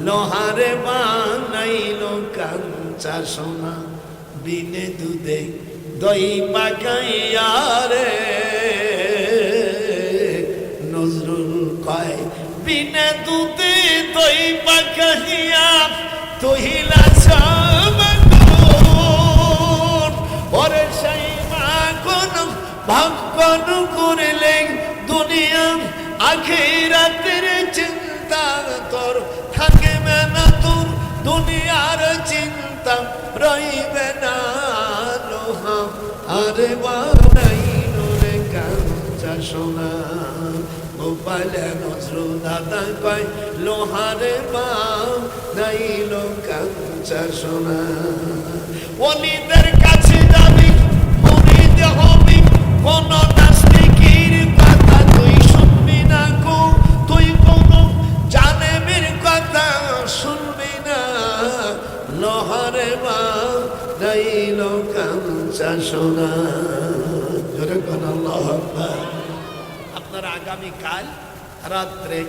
লোহারে বানাইলো কাঞ্চা সোনা, বিনে দুধে দই পাকাইয়া রে। নজরুল কয় বিনে দুধে দই পাকাইয়া তহিলা সাবাগুন। ওরে সেই মাগুন ভাগ্যন করলে দুনিয়া আখিরাতের চিন্তা তোর থাকবে না, তোর দুনিয়ার চিন্তা রইবে না। লোহা আরে বানাইলো রে কাঞ্চা সোনা। গোপালে নজরুল দাদা কয় লোহারে বানাইলো কাঞ্চা সোনা। ওলিদের কাছে যাবি, মুরিদ হবি, কোন নাস্তিকের কথা তুই শুনবি না গো। তুই কোন জালেমের কথা শুনবি না। লোহারে বানাইলো কাঞ্চা সোনা। জোরে কোন আল্লাহু আকবার। আপনারা আগামীকাল রাত্রে,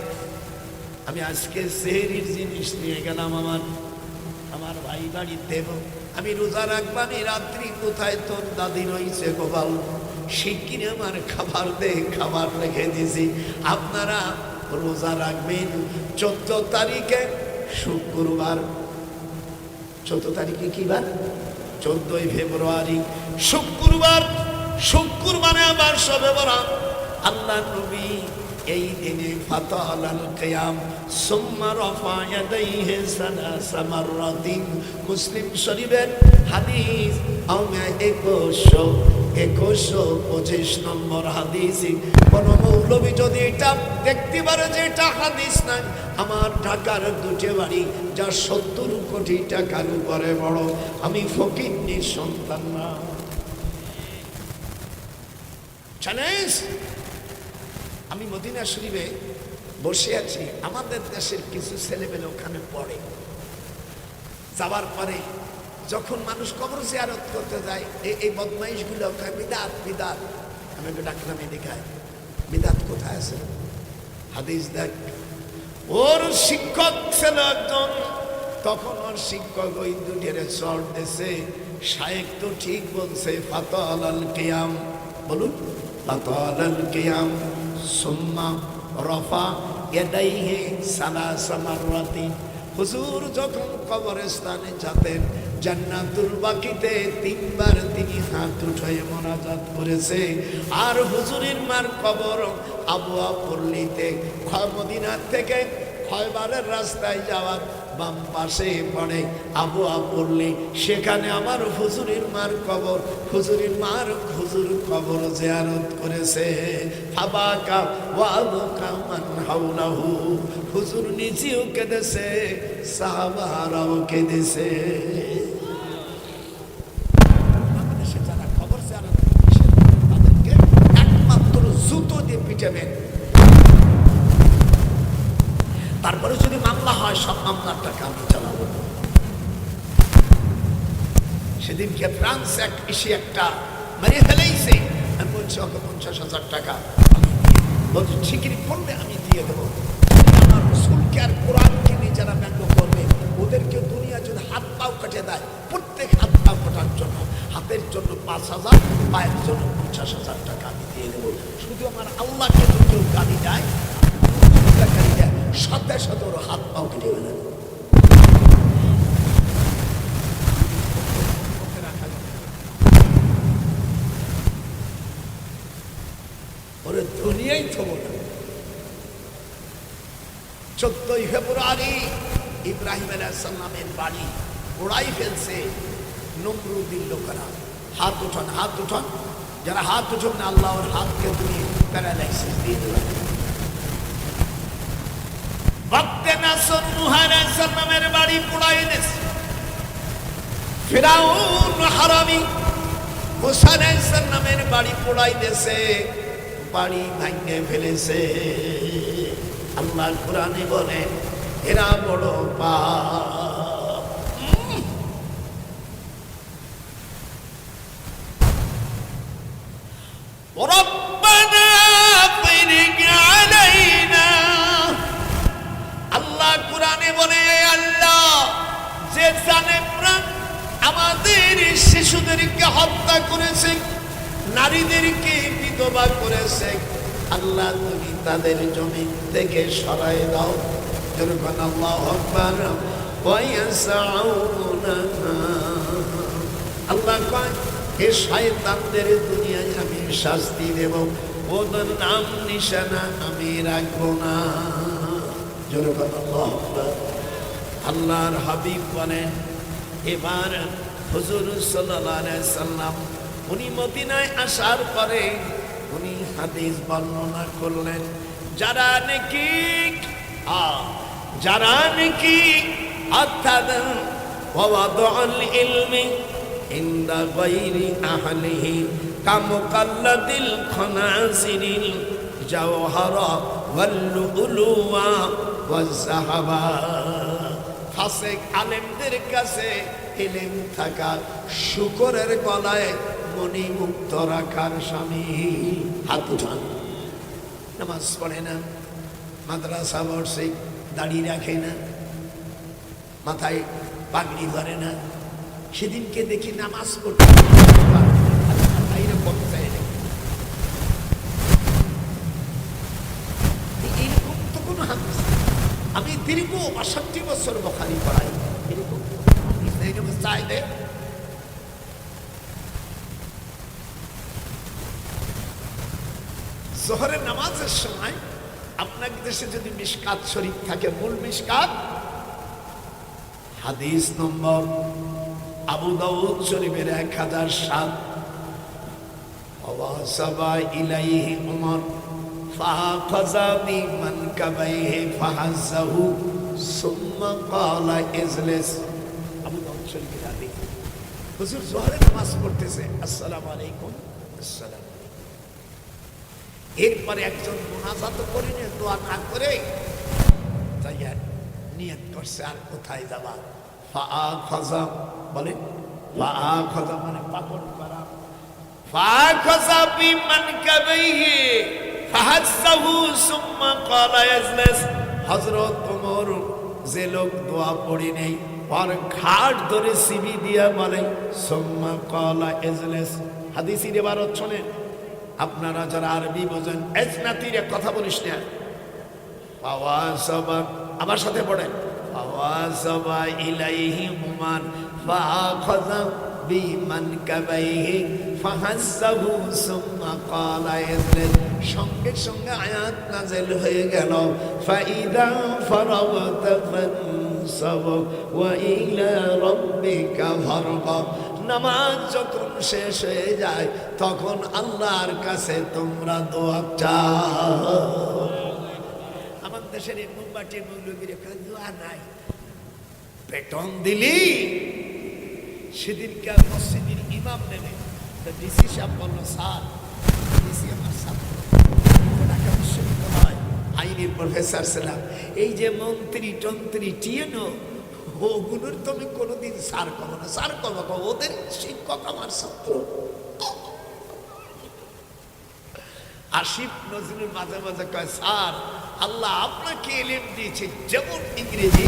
আমি আজকে সেহরির জিনিস নিয়ে গেলাম আমার ভাই বাড়ির দেব। আমি রোজা রাখবো, আমি রাত্রি কোথায় তোর দাদি রয়েছে গোপাল, শিগগির আমার খাবার দে, খাবার রেখে দিছি। আপনারা রোজা রাখবেন 14 তারিখে শুক্রবার। 14 তারিখে কি বার? 14ই ফেব্রুয়ারি শুক্রবার। শুক্রবারে আবার শবে বরাত। আল্লাহ নবী এই দিনে ফাতালাল কিয়াম সুম্মা রাফা ইয়াদাইহি সালাসা মাররাতিন। মুসলিম শরীফের হাদিস 2125 নম্বর হাদিস। কোন মৌলবী যদি এটা দেখতে পারে যে এটা হাদিস নাই, আমার ঢাকার দুটি বাড়ি যা 70 কোটি টাকার উপরে বড়, আমি ফকিন্নির সন্তান না। চ্যালেঞ্জ। আমি মদিনা শরীফে বসে আছি, আমাদের দেশের কিছু ছেলেমেয়ে ওখানে পড়ে। যাওয়ার পরে যখন মানুষ কবর জিয়ারত করতে যায়, এই বদমাইশগুলো বিদাত বিদাত, আমি ডাকলাম এদিকায়, বিদাত কোথায় আছে? হাদিস দেখ। ওর শিক্ষক ছিল একজন, তখন ওর শিক্ষক ওই দুটির চর দেশে শায়েক তো ঠিক বলছে, ফাতালাল কিয়াম, বলুন ফাতালাল কিয়াম সুম্মা রাফা ইয়াদাইহি সালাসা মাররাতিন। হুজুর যখন কবরস্থানে যেতেন, জান্নাতুল বাকিতে 3 বার তিনি হাত উঠায় মোনাজাত করেছে। আর হুজুরের মার কবর আবুয়া পল্লীতে, মদিনা থেকে খয়বারের রাস্তায় যাওয়ার বাম পাশে পড়ে আবুয়া পল্লী। সেখানে আমার হুজুরের মার কবর। হুজুরের মার হুজুর কবর জিয়ারত করেছে। ফাবাকা ওয়া বুকা মান হাওলাহু। হুজুর নিজেও কেঁদেছে, সাহাবারাও কেঁদেছে। বাংলাদেশে যারা কবর জিয়ারত করেছে তাদেরকে একমাত্র জুতো দিয়ে পিটাবেন। তারপরে যদি মামলা হয়, সব মামলার টাকা আমি চালাবো। সেদিনকে ফ্রান্স এসে একটা মেরে ফেলেইছে, আমি বলছি ওকে 50,000 টাকা বলছি ঠিকই করলে আমি দিয়ে দেবো। আমার রসুলকে আর কোরআনকে নিয়ে যারা ব্যঙ্গ করবে, ওদেরকে দুনিয়া যদি হাত পাও কেটে দেয়, প্রত্যেক প্রত্যেক হাত পা ফোটার জন্য হাতের জন্য 5,000, পায়ের জন্য 50,000 টাকা আমি দিয়ে দেবো। শুধু আমার আল্লাহকে যদি কেউ গালি দেয়, সাথে সাথে ওর হাত পাও কেটে ফেলে দেবো। ওরে দুনিয়াই থবো না। 14ই ফেব্রুয়ারি ইব্রাহিম আলাইহিস সালামের বাড়ি পোড়াই ফেলছে নমরুদের লোকেরা। হাত উঠান, হাত উঠান, যারা হাত উঠান না আল্লাহর হাতকে তুমি প্যারালাইসিস দিয়ে দিলেন। ভক্তে নাসর নূহ আলাইহিস সালামের বাড়ি পোড়াই দিয়েছে। ফিরাউন হারামি মুসা আলাইহিস সালামের বাড়ি পোড়াই দিয়েছে, বাড়ি ভাঙে ফেলেছে। আল্লাহ কোরআনে বলে এরা বড় পাপ। রব্বানা ফিরিগ আলাইনা, আল্লাহ কোরআনে বলে আল্লাহ যে জালেমরা আমাদের শিশুদেরকে হত্যা করেছে, নারীদেরকে বিধবা করেছে, আল্লাহ তুমি তাদের জমি থেকে সরাই দাও। যখন আল্লাহু আকবার ওয়ায়াসাউনা, আল্লাহ কয় এ শয়তানদের দুনিয়ায় আমি শাস্তি দেব, ওদের নাম নিশানা আমি রাখবো না। যখন আল্লাহু আকবার। আল্লাহর হাবিব বলেন এবার হুজুর সাল্লাল্লাহু আলাইহি সাল্লাম উনি মদিনায় আসার পরে উনি হাদিস বর্ণনা করলেন, যারা নাকি অর্থাৎ ওয়াদাউল ইলমি ইনদা গায়রি আহলিহি কামুকাল্লাদিল খনাসিরিল জাওহারা ওয়াল লুলুয়া ওয়াজ যাহাবা, ফাসিক আলেমদের কাছে ইলম থাকা শুকরের গলায় মণি মুক্ত রাখার স্বামী। হাত উঠান। নামাজ পড়ে না, মাদ্রাসা বর্ষে দাড়ি রাখে না, মাথায় পাগড়ি ধরে না, সেদিনকে দেখি নামাজ পড়তে এরকম তো কোনো হাদিস। আমি দীর্ঘ ৬২ বছর বুখারী পড়াই, এরকম চাই দেয়। জোহরের নামাজের সময় আপনার দেশে যদি মিশকাত শরীফ থাকে, মূল মিশকাত হাদিস নম্বর আবু দাউদ শরীফের 1007, ওয়াসাবা ইলাইহি উমর ফাখাযা বিমানকাবাইহি ফাহাযাহু সুম্মা ক্বালা ইজলিস। আবু দাউদ শরীফের হাদিস। হুজুর জোহরের নামাজ পড়তেছে, আসসালামু আলাইকুম, আসসালাম। এরপরে একজন মুনাজাত করে নিয়ে দোয়া না করে যাইয়া নিয়ত করছে আর কোথায় যাবা। ফাআখাযা বলেন, ফাআখাযা মানে পাকড় করা। ফাআখাযা বিমানকাবাইহি ফাহাযাহু সুম্মা ক্বালা ইজলিস। হযরত ওমর যে লোক দোয়া পড়ে নেই আর ঘাট ধরে সিবি দিয়া বলে সুম্মা ক্বালা ইজলিস। হাদিসের ইবারত শুনেন আপনারা যারা আরবি বোঝেন। এজনাতির কথা বলিস না, ফাওয়াসাবা আমার সাথে পড়েন, ফাওয়াসাবা ইলাইহি উমান ফাআখাযা বিমানকাবাইহি ফাহাযাহু সুম্মা ক্বালা ইজলিস। সঙ্গে সঙ্গে আয়াত নাযিল হয়ে গেল, ফাইদা ফারাগতা ফানসাব ওয়া ইলা রাব্বিকা ফারগাব। নামাজ যখন শেষ হয়ে যায় তখন আল্লাহর কাছে তোমরা দোয়া চাও। আমার দেশের এই মুম্বাটির মৌলবীর দোয়া নাই, বেতন দিলি সেদিনকার মসজিদের ইমাম নেবে। ডিসি সাহেব বলল, স্যার ডিসি আমার ছাত্র, ঢাকা বিশ্ববিদ্যালয় আইনের প্রফেসর ছিলাম, এই যে মন্ত্রী টন্ত্রী টিএনও ওগুলোর তো আমি কোনোদিন সার করবো না। সার করবো ওদের শিক্ষক আমার ছাত্র। আসিফ নজরুল মাঝে মাঝে কয়, স্যার আল্লাহ আপনাকে ইলম দিয়েছে, যেমন ইংরেজি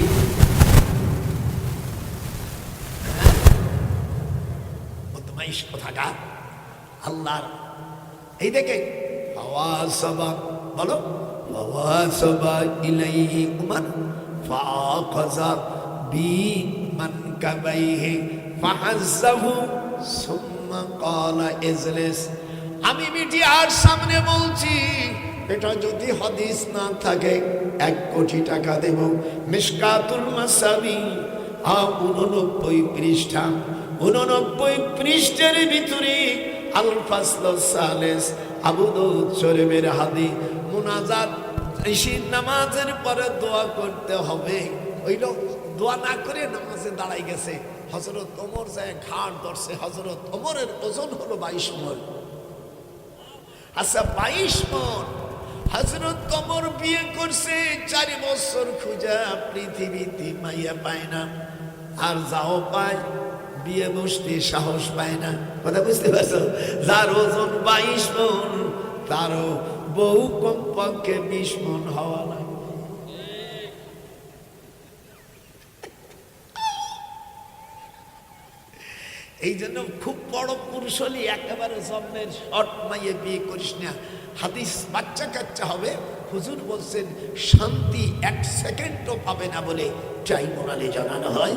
বদমাইশ কোথাকার। আল্লাহর এই দেখে ফাওয়াসাবা, বলো ফাওয়াসাবা ইলাইহি উমান ফাআখাযা বিমানকাবাইহি ফাহাজ্জাহু সুম্মা ক্বালা ইজলিস। আমি মিডিয়ার সামনে বলছি, এটা যদি হাদিস না থাকে 1 কোটি টাকা দেব। মিশকাতুল মাসাবি 89 পৃষ্ঠা, 89 পৃষ্ঠার ভিতরে আল ফাসল সালেস আবু দাউদ শরীফের হাদিস। মুনাজাত ঈশার নামাজের পরে দোয়া করতে হবে। ওইলো দোয়া না করে নামাজে দাঁড়াই গেছে। হযরত ওমর যায় ঘাট ধরছে। হযরত ওমরের ওজন হলো 22 মণ। আচ্ছা 22 মণ। হযরত ওমর বিয়ে করছে 4 বছর খুঁজা, পৃথিবীতে মাইয়া পায় না, আর যাও পায় বিয়ে বসতে সাহস পায় না। কথা বুঝতে পারছো? যার ওজন 22 মণ তারও বউ কমপক্ষে 20 মণ হওয়া লাগে। এই জন্য খুব বড় পুরুষ হলে একেবারে জন্মের শর্ট মাইয়ে বিয়ে করিস না। হাদিস বাচ্চা কাচ্চা হবে। হুজুর বলছেন শান্তি 1 সেকেন্ডও পাবে না বলে ট্রাইব্যুনালে জানানো হয়।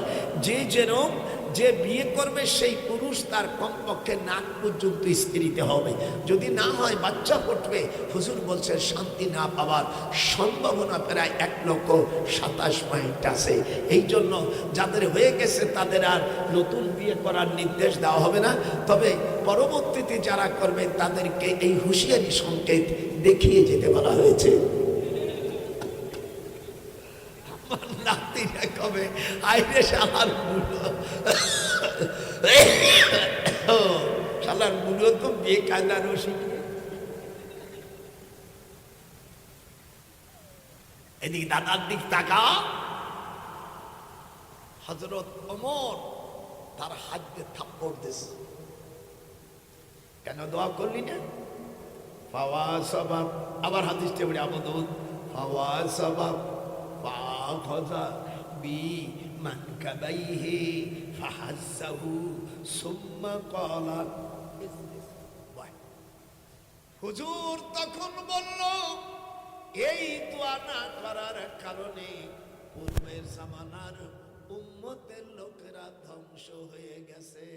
যে বিয়ে করবে সেই পুরুষ তার কমপক্ষে নাক পর্যন্ত স্ত্রীতে হবে। যদি না হয় বাচ্চা ফুটবে। হুজুর বলছেন শান্তি না পাওয়ার সম্ভাবনা প্রায় 1,27,000 আছে। এই জন্য যাদের হয়ে গেছে তাদের আর নতুন বিয়ে করার নির্দেশ দেওয়া হবে না। তবে পরবর্তীতে যারা করবে তাদেরকে এই হুঁশিয়ারি সংকেত দেখিয়ে যেতে বলা হয়েছে। নাতিরা কবে আইরে শালার বুড়ো, শালার বুড়ো তো বিয়ে কায়দারও শিখবে। এদিক দাদার দিক তাকা। হযরত ওমর তার হাত দিয়ে থাপ্পড় দিয়েছে। কেন দোয়া করলি না? ফাওয়াসাবা, আবার হাদিসটা পড়ি আবু দাউদ, ফাওয়াসাবা ফাআখাযা বিমানকাবাইহি ফাহাজ্জাহু সুম্মা ক্বালা। হুজুর তখন বলল, এই দোয়া না করার কারণে পূর্বের জামানার উম্মতের লোকেরা ধ্বংস হয়ে গেছে।